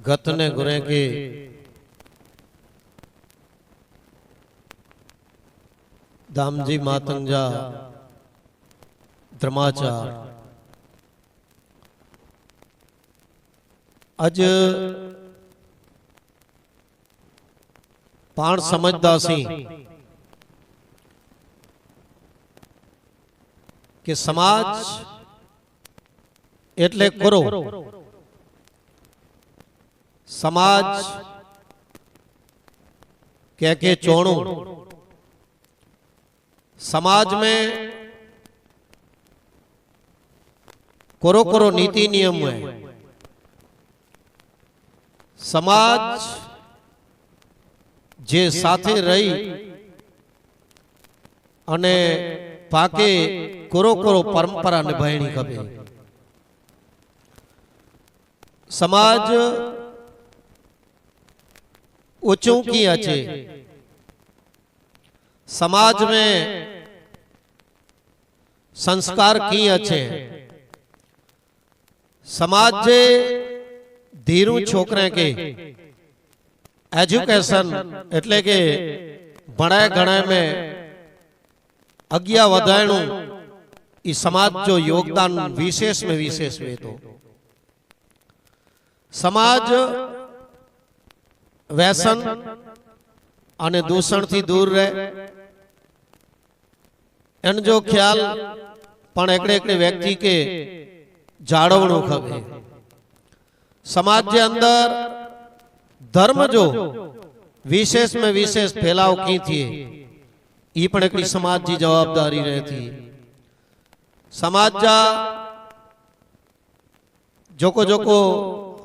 गतने गुरे के दामजी मातंजा धर्माचार अज पाण समझदासी कि समाज एटले करो समाज के चोणू समाज में करो करो नीति नियम है। समाज जे साथे रही अने पाके करो करो परंपरा निभाणी खपे। समाज ऊंचू की अचे, समाज में संस्कार की अचे, समाज जे धीरू छोकरे के एजुकेशन एटले के भणाए गणाए में अज्ञा वधायणु ई समाज जो योगदान विशेष में विशेष वे तो समाज व्यसन अने दूषण थी दूर रहे एन जो ख्याल पण एकड़े एकड़े व्यक्ति के जाळवणो खपे। समाज के अंदर धर्म जो विशेष में विशेष फैलाव की थी ई पण एकड़ी समाज की जवाबदारी रहती। समाज जा जोको जोको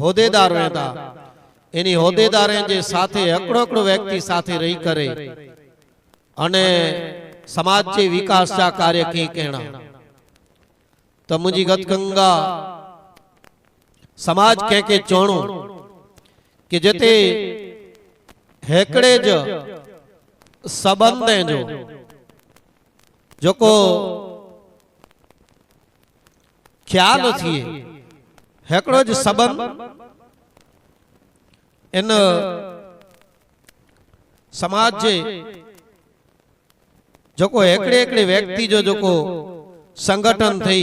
होदेदार रहता एनी होदेदारे जे साथे एकड़ो एकड़ो व्यक्ति साथे रही करे अने समाज के विकास जा कार्य की कहना तो मुझी गतगंगा समाज के चोणू कि जते हेकड़े जो संबंध है जो को ख्याल थी हेकड़ो जो संबंध इन समाज जे जो को एकड़े एकड़े व्यक्ति जो को संगठन थी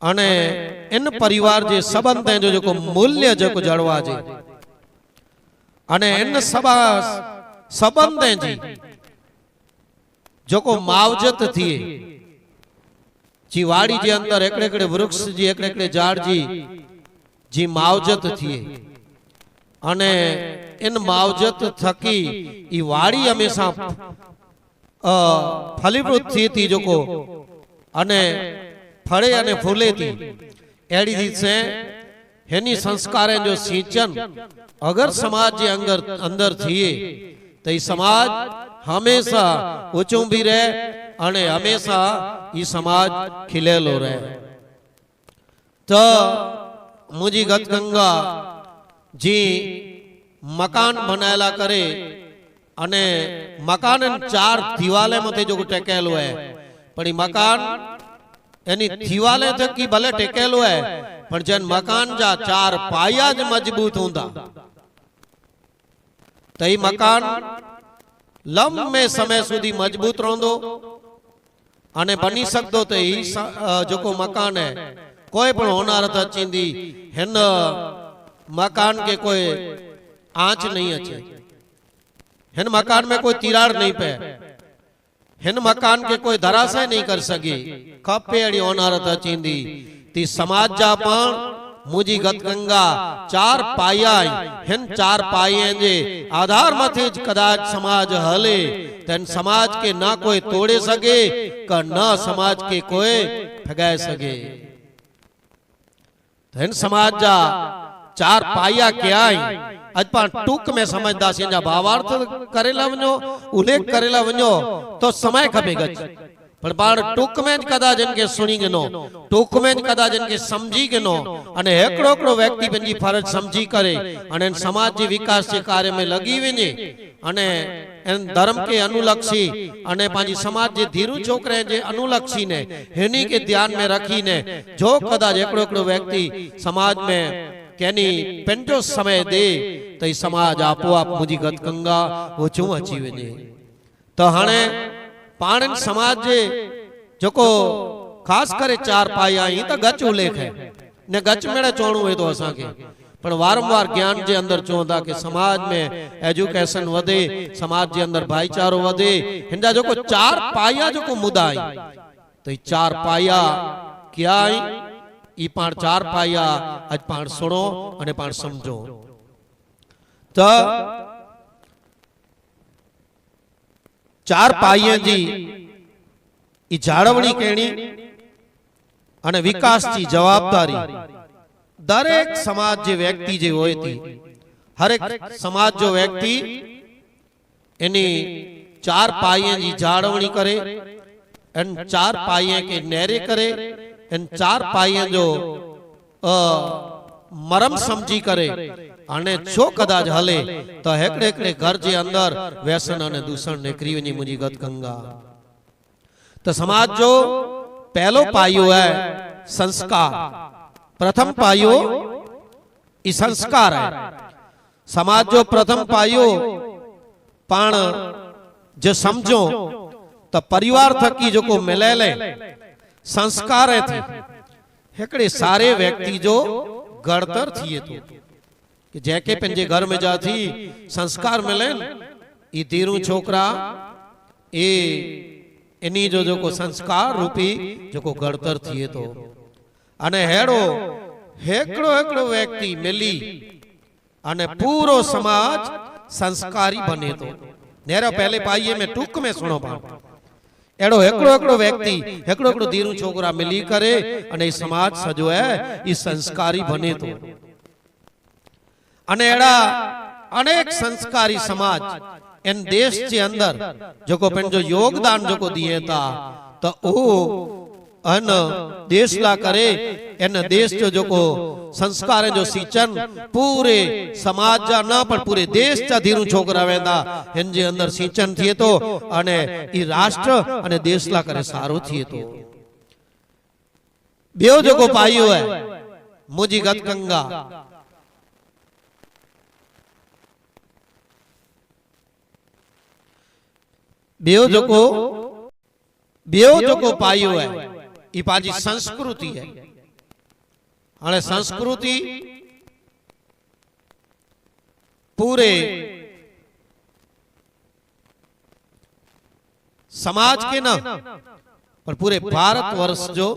अने इन परिवार जे संबंध है जो को मूल्य जो को जड़वा जे अने इन सभा संबंध है जी जो को मावजत थी जी वाड़ी जे अंदर एकड़े एकड़े वृक्ष जी एकड़े एकड़े झाड़ जी मावजत थी अने इन मावजत थकी ई वाड़ी हमेशा फलीभूत थी जो को अने फड़े अने फूले थी एड़ी रीत से हेनी संस्कारें जो सिंचन अगर समाज के अंदर थी तो ई समाज हमेशा ऊंचू भी रहे अने हमेशा ई समाज खिलेलो रहे। तो मुझी गतगंगा जी मकान बनायला करे अने मकान चार दीवाले मथे जो टेकेलो है पण मकान एनी दीवाले थकी भले टेकेलो है पण जन मकान जा चार पाया ज मजबूत होंदा तो ई मकान लंबे समय सुधी मजबूत रहंदो अने बनी सकदो तो ई जो को मकान है कोई पण होनारत अचींदी हिन मकान के कोई आंच नहीं अचे हिन मकान में कोई तिराड़ नहीं पे हिन मकान के कोई धराशय नहीं कर सके खपे अड़ी होनारत अचींदी ती समाज जा पण मुझी गतगंगा चार पाया हिन चार पाए जे आधार मथे कदाच समाज हले तन समाज के ना कोई तोड़े सके का ना समाज के कोई फगाए सके। हिन समाज जा चार पाया क्या अज पाण टूक में समझदा से जा भावार्थ करेला वनो उल्लेख करेला वनो तो समय खपे गच पण पाण टूक में कदा जिनके सुनी गनो टूक में कदा जिनके समझी गनो अने एकड़ो एकड़ो व्यक्ति पंजी फर्ज समझी करे अने समाज के विकास के कार्य में लगी वने अने एन धर्म के अनुलक्षी अने पांजी समाज जे धीरू छोकरे जे अनुलक्षी ने हेनी के ध्यान में रखी ने जो कदा एकड़ो एकड़ो व्यक्ति समाज में केनी पेंटो समय दे तो समाज आपो आप मुझी गत गंगा वो चूं अची वने तो हाणे पाण समाज जे जोको खास करे चार पाया ही तो गच उल्लेख है ने गच मेड़े चोणू है तो असा के पण वारंवार ज्ञान जे अंदर चोंदा कि समाज में एजुकेशन वधे समाज जे अंदर भाईचारो वधे हिंदा जोको चार पाया जोको मुद्दा आई तो ये चार पाया क्या आई ई पाण चार पाया आज पाण सुनो अने पाण समझो तो चार पाया जी ई जाळवणी केणी अने विकास की जवाबदारी दरेक समाज जे व्यक्ति जे होय थी हर एक समाज जो व्यक्ति एनी चार पाये जी जाळवणी करे एन चार पाये के नेरे करे एन चार पाये जो मरम समझी करे अने छो कदाच हले तो हेकड़े हेकड़े घर जे अंदर व्यसन अने दूषण निकरी वनी मुझी गत गंगा तो समाज जो पहलो पायो है संस्कार प्रथम पायो ई संस्कार है समाज जो प्रथम पायो पाण जो समझो तो परिवार थकी जो को मिले ले संस्कार है थी हेकड़े सारे व्यक्ति जो गड़तर थिए तो कि जैके पंजे घर में जाती संस्कार मिले ई तीरू छोकरा ए इन्हीं जो को संस्कार रूपी जो को गड़तर थिए तो अने हेड़ो हेकड़ो हेकड़ो व्यक्ति मिली अने पूरो समाज संस्कारी बने तो नेरा पहले पाइए में टूक में सुनो पा एड़ो हेकड़ो हेकड़ो व्यक्ति हेकड़ो हेकड़ो धीरू छोकरा मिली करे अने समाज सजो है इस संस्कारी बने तो अने एड़ा अनेक संस्कारी समाज इन देश के अंदर जो को पेन जो योगदान जो को दिए था तो ओ अन देश ला करे इन देश जो को संस्कार जो सिंचन पूरे समाज जा ना पर पूरे देश जा धीरू छोकरा वेंदा इन जे अंदर सिंचन थिए तो अने ई राष्ट्र अने देश ला करे सारो थिए तो बेओ जो को पायो है मुझी गत गंगा बेओ जो को पायो है ई पाजी संस्कृति है अने संस्कृति पूरे समाज के ना पर पूरे भारतवर्ष जो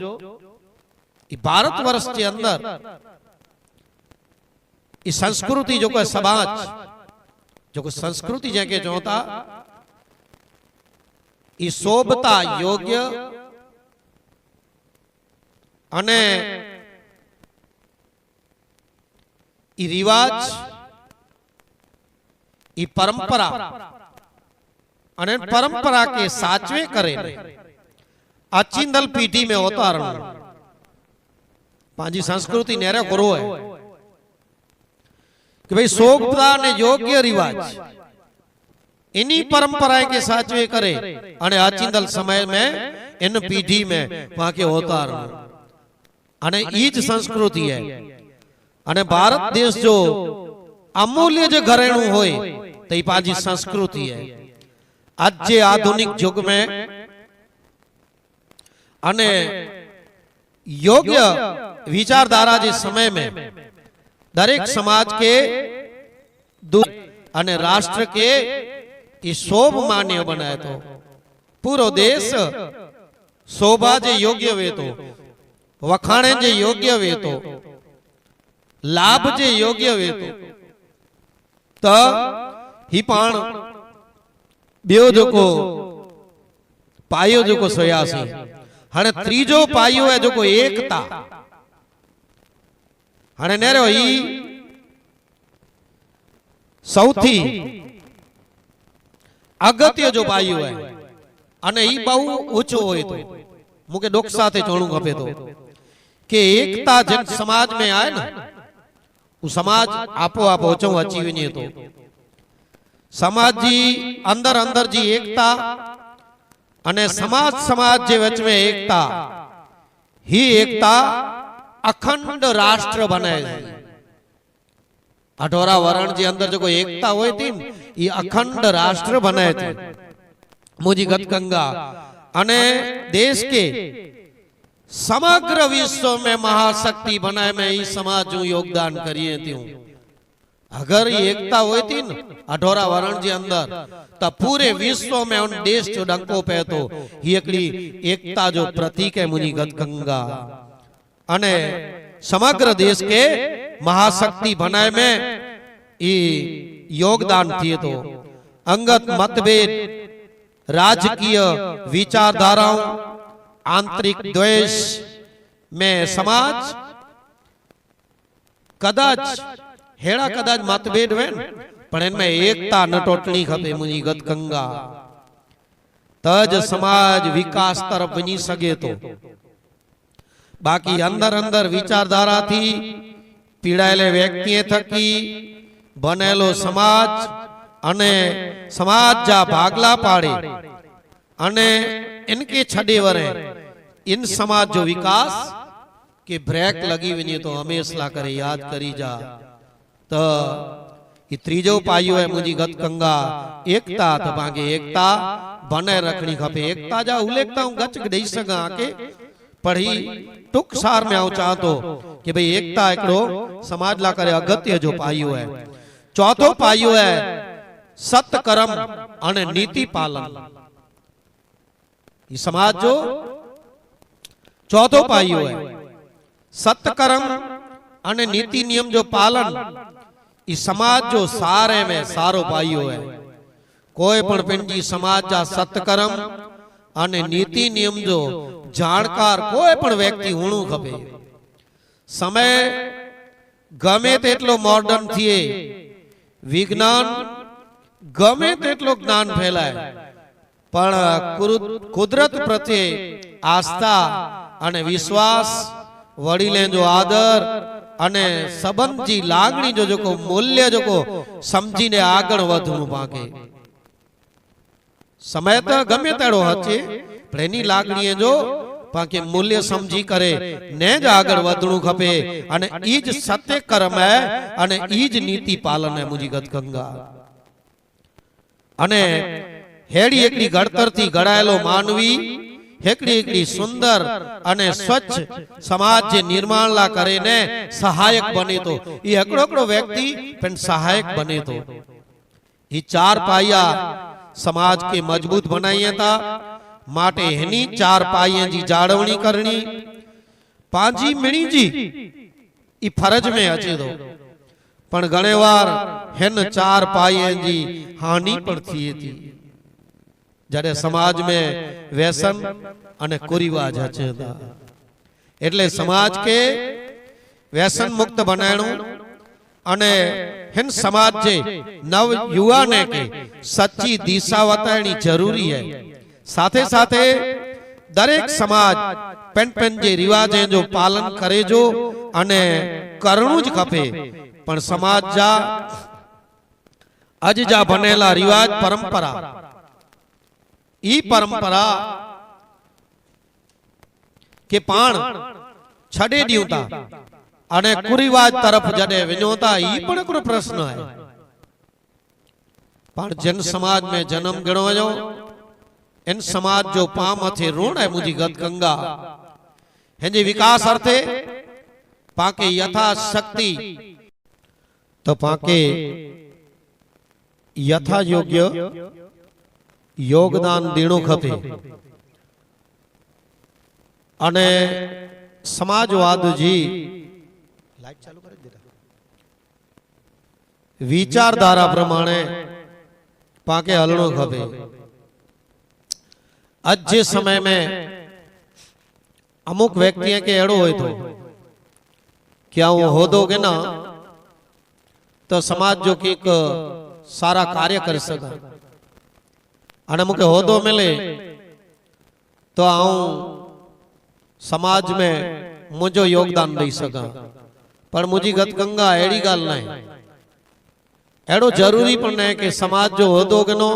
भारतवर्ष के अंदर ई संस्कृति जो को समाज जो को संस्कृति जैके जोता ई शोभता योग्य अने ई रिवाज ई परंपरा अने परंपरा के साचवे करे अचिंदल पीढ़ी में अवतारण पांजी संस्कृति नेरे करो है कि भाई शोभता ने योग्य रिवाज इन्हीं परंपराएं के साचवे करे अने अचिंदल समय में इन पीढ़ी में वहां के अवतारण अने ईज संस्कृति है अने भारत देश जो अमूल्य जो घरेणु होय तो ई पाजी संस्कृति है आज जे आधुनिक युग में अने योग्य विचारधारा जे समय में दरेक समाज के अने राष्ट्र के ई शोभ मान्य बनाए तो पूरो देश शोभा जे योग्य वे तो वखाणे जे योग्य वे तो लाभ जे योग्य वे तो ही पाण बेओ जो को पायो जो को सोयासी हने त्रीजो पायो है जो को एकता हने नेरो ही सौथी अगत्य जो पायो है अने ही बहु ऊंचो होय तो मुके डोक साथे चोणू खपे तो के एकता जन समाज में आए ना वो समाज आपो आप ऊंचो अची वने तो समाज जी अंदर अंदर जी एकता अने समाज समाज जे वच में एकता ही एकता अखंड राष्ट्र बने अठोरा वरण जे अंदर जो एकता होती थी ये अखंड राष्ट्र बनाए थे मुझी गतगंगा अने देश के समग्र विश्व में महाशक्ति बनाए में ई समाज योगदान करिए थी। अगर ये एकता होती न अठोरा वरण जे अंदर तो पूरे विश्व में उन देश जो डंको पे तो ये एकली एकता जो प्रतीक है मुझी गतगंगा अने समग्र देश के महाशक्ति बनाए में ई योगदान थिए तो अंगत मतभेद राजकीय विचारधाराओं आंतरिक द्वेष में समाज कदाच हेड़ा कदाच मतभेद हुए पण इनमें एकता न टोटनी खपे मुझी गतगंगा तज समाज विकास तरफ वनी सके तो बाकी अंदर अंदर विचारधारा थी पीड़ायेले व्यक्ति थकी बनेलो समाज अने समाज जा भागला पाड़े अने इनके छड़े वरे इन समाज जो विकास के ब्रेक लगी वनी तो हमेशा करे याद करी जा तो ये त्रीजो पायो है मुझी गतगंगा एकता तो बागे एकता बने रखनी खपे एकता जा उल्लेखता हूं गच दई सका के पढ़ी टुक सार में आऊं चाहतो कि भाई एकता एकड़ो समाज ला करे अगत्य जो पायो है। चौथो पायो है सत्कर्म अने नीति पालन। ये समाज जो चौथो पायो है सत्कर्म अने नीति नियम जो पालन ये समाज जो सारे में सारो पायो है। कोई पण पिंडी समाज जा सत्कर्म अने नीति नियम जो जाणकार कोई पण व्यक्ति होणु खपे। समय गमे तेटलो मॉडर्न थिए विज्ञान गमे तेटलो ज्ञान फैलाय पण कुदरत प्रत्ये आस्था अने विश्वास वडीले जो आदर अने संबंध जी लागणी जो जो मूल्य जो समझीने आगळ वधवू मांगे। समय तो गमे तेड़ो हचे पण एनी लागणी जो पाके मूल्य समझी करे ने ज आगळ वधणू खपे अने ईज सत्य कर्म है अने ईज नीति पालन है मुझी गतगंगा। अने हेड़ी एकड़ी गड़तर थी गड़ायेलो मानवी हेकड़ी एकड़ी सुंदर अने स्वच्छ समाज जे निर्माण ला करे ने सहायक बने तो ये एकड़ो एकड़ो व्यक्ति पण सहायक बने तो ये चार पाया समाज के मजबूत बनाइए था माटे हेनी चार पाइए जी जाड़वणी करनी पांजी मिणी जी ई फरज में अचे तो पण घणे वार हेन चार पाइए जी हानि पण थिए थी जड़े समाज में व्यसन अने कुरीवाज अचे था। एटले समाज के व्यसन मुक्त बनाणो अने हिन समाज जे नव युवा ने के सच्ची दिशा बतानी जरूरी है। साथे साथे दरेक समाज पेन पेन जे रिवाजे जो पालन करे जो अने करणु ज खपे पण समाज जा अज जा बनेला रिवाज परंपरा ई परंपरा के पाण छड़े दियूं ता अने कुरिवाज तरफ जडे विनो ता ई पण हिकिड़ो प्रश्न है। पण जन समाज में जन्म गणो वयो इन समाज जो पाम थे ऋण है मुझी गतगंगा हिंजे विकास अर्थे पाके यथा शक्ति तो पाके यथा योग्य योगदान देणो खपे अने समाजवाद जी लाइट चालू कर दे विचारधारा प्रमाणे पाके हलणो खपे। आज जे समय में अमुक व्यक्ति के एड़ो होय तो क्या वो होदोगे ना तो समाज जो की एक सारा कार्य कर सका अने मुके होदो मिले तो आऊं समाज में मुझो योगदान दई सका पर मुझी गतगंगा एड़ी गाल नहीं एड़ो जरूरी पण नहीं कि समाज जो होदोगे नो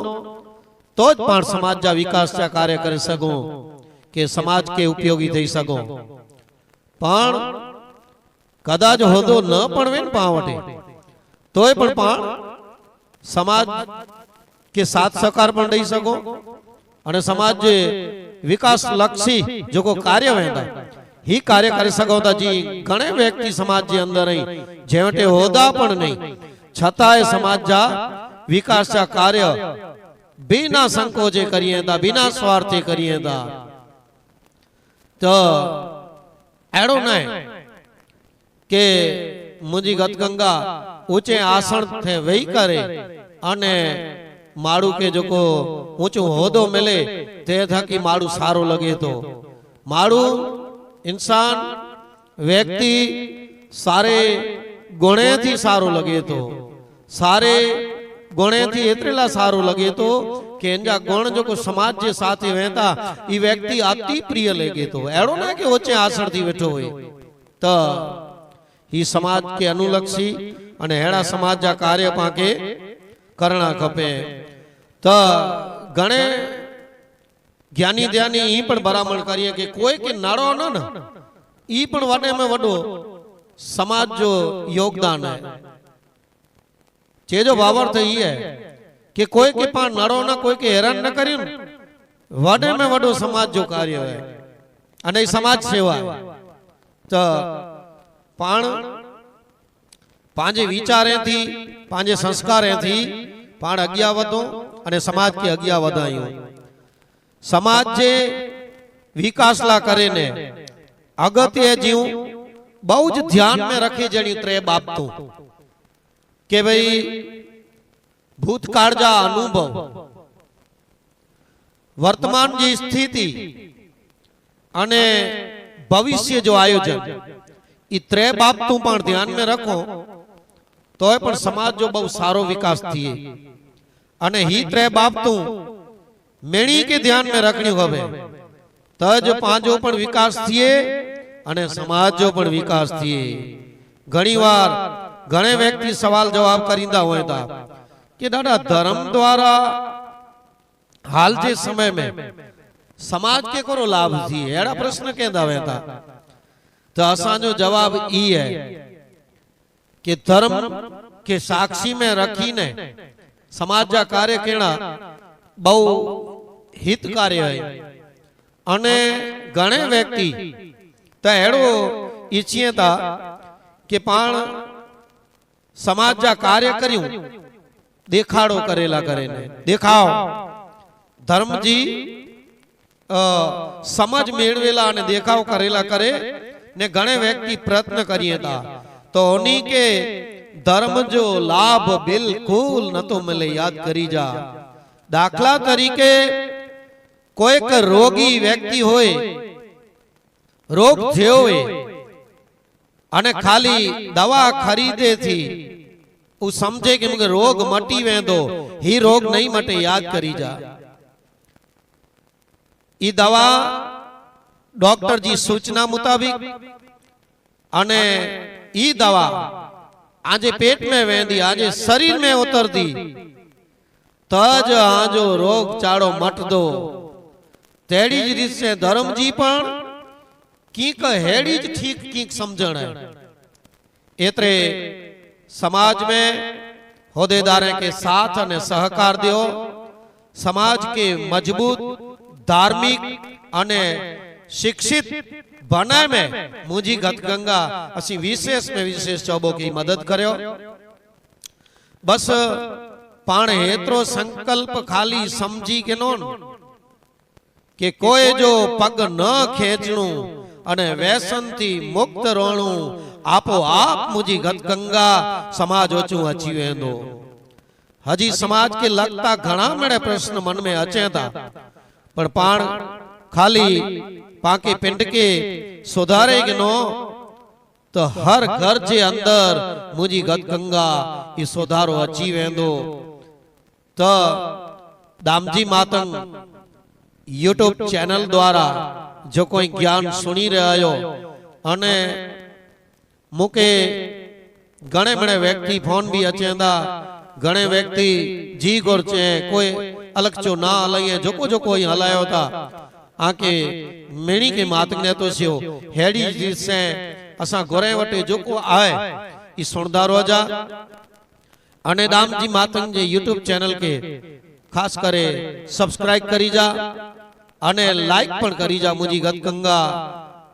तो ज पण समाज जा विकास चा कार्य कर सको के समाज के उपयोगी थई सको पण कदाच होदो न पण वेन पावटे तोय पण समाज के साथ सहकार पण दई सको अने समाज जे विकास लक्षी जो को कार्य वेंदा ही कार्य कर सको था जी। घणे व्यक्ति समाज के अंदर ही जेवटे होदा पण नहीं छतांय समाज जा विकास जा कार्य बिना संकोचे करिए था, बिना स्वार्थे करिए था। तो एड़ो न के मुझी गतगंगा ऊंचे आसन थे वही करे अने माड़ू के जो को ऊंचो होदो मिले ते था कि माड़ू सारो लगे। तो माड़ू इंसान व्यक्ति सारे गुणे थी सारो लगे। तो सारे गुणे थी एतरेला सारो लगे तो कि इनजा गुण जो को समाज के साथ वेंदा ई व्यक्ति अति प्रिय लगे। तो एड़ो ना कि ऊंचे आसन थी बैठो होए। तो ही समाज के अनुलक्षी अने हेड़ा समाज जा कार्य पाके करना खपे। तो घणे ज्ञानी ध्यानी ई पण बरामण करिए कि कोई के नड़ो न ई पण वडे में वडो समाज जो योगदान है। चेजो भावार्थ ई है कि कोई के पान नड़ो न कोई के हैरान न करियो वडे में वडो समाज जो कार्य है अने समाज सेवा है। तो पाण पांजे विचारे थी पांजे संस्कारे थी पाण अग्या वधो अने समाज के अग्या वधायूं। समाज जे विकास ला करे ने अगत्य जीव बहुत ध्यान में रखे जणी त्रे बाबतों के भाई भूतकाल जा अनुभव वर्तमान की स्थिति अने भविष्य जो आयोजन ई त्रे बाबतों पर ध्यान में रखो तो पण समाज जो बहुत सारो विकास थिए अने ही त्रे बाबतों मेणी के ध्यान में रखनी हवे तो जो पांचो पण विकास थिए अने समाज जो पण विकास थिए। घणी वार घणे व्यक्ति सवाल जवाब करींदा होय ता कि दादा धर्म द्वारा हाल के समय में समाज के करो लाभ थी एड़ा प्रश्न केंदा वेता। तो असा जो जवाब ई है कि धर्म के साक्षी में रखी ने समाज जा कार्य केना बहु हित कार्य है अने घणे व्यक्ति तो एड़ो इच्छिए था कि पाण समाज जा कार्य करियूं देखाड़ो करेला करे ने देखाव धर्म जी समझ मेळवेला अने देखाव करेला करे ने घणे व्यक्ति प्रयत्न करिए था। तो उन्हीं के धर्म जो लाभ बिल्कुल न तो मिले याद करी जा। दाखला तरीके कोई का रोगी व्यक्ति होए रोग थयो होए अने खाली दवा खरीदे थी उ समझे कि मुझे रोग मटी वेंदो ही रोग नहीं मटे याद करी जा। ई दवा डॉक्टर जी सूचना मुताबिक अने ई दवा आजे पेट में वेंदी आजे शरीर में उतरती तज आजो रोग चाड़ो मट दो। तेड़ी ज रीत से धर्म जी पण कीक हेड़ी ज ठीक कीक समझण है। एतरे समाज में होदेदारे के साथ अने सहकार दियो समाज के मजबूत धार्मिक अने शिक्षित बनाए में मुझी गतगंगा असी विशेष में विशेष चौबो की मदद करो। बस पाण हेतरो संकल्प खाली समझी के नोन कि कोई जो पग न खेचणु अने व्यसन थी मुक्त रोणु आपो आप मुझी गतगंगा समाज ओचू अची वेंदो। हजी समाज के लगता घणा मेरे प्रश्न मन में अचे था पर पाण खाली पाके पिंड के सुधारे गिनो तो हर घर के अंदर मुझी गतगंगा ये सुधारो अची वेंदो। तो दामजी मातंग यूट्यूब चैनल द्वारा जो कोई ज्ञान सुनी रहा अने मुके घणे बड़े व्यक्ति फोन भी अचेंदा घणे व्यक्ति जी गोर चे कोई अलग चो ना हलाइए जो कोई हलायो था आके मेणी के मातक ने तो सियो हेड़ी जी से असा गोरे वटे जो को आए ई सुनदा रोजा અને दामजी मातंग जे यूट्यूब चैनल के खास करे सब्सक्राइब करी जा अने लाइक पण करी जा। मुझी गत गंगा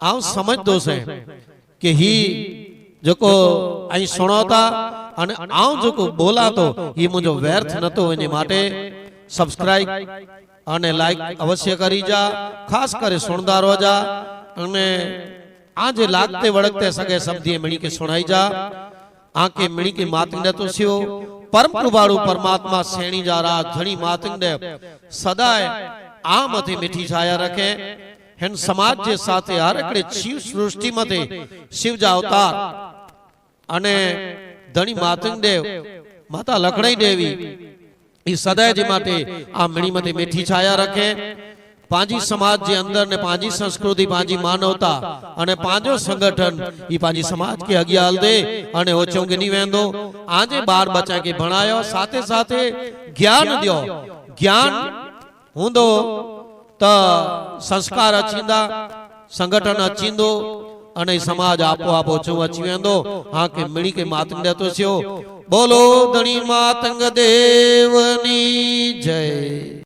आव समझ दो से कि ही जोको आई सुनोता अने आव जोको बोला तो ये मुझो व्यर्थ नतो एने माटे सब्सक्राइब अने लाइक अवश्य करी जा। खास करे सुनदा रहो जा अने आज लागते वड़कते सगे शब्द मिणी के सुनाई जा। आके मिणी के मातंग तो सियो परम कृपाळु परमात्मा श्रेणी जा राज धणी मातंग सदाय आ मथे मीठी छाया रखे। हिन समाज जे साथे हर एकड़े शिव सृष्टि मथे शिव जा अवतार अने धणी मातंग देव माता लखड़ाई देवी ई सदाय जे माटे आ मिणी मथे मीठी छाया रखे। पांजी समाज जे अंदर ने पांजी संस्कृति पांजी मानवता अने पांजो संगठन ई पांजी समाज के अगिया हल दे अने ओ चौंगनी वेंदो। आजे बार बच्चा के भणायो साथे साथे ज्ञान दियो। ज्ञान हुंदो त संस्कार अचींदा संगठन अचींदो अने समाज आपो आपो चो अची वेंदो। हां के मिणी के मातंग देतो छो। बोलो धणी मातंग देवनी जय।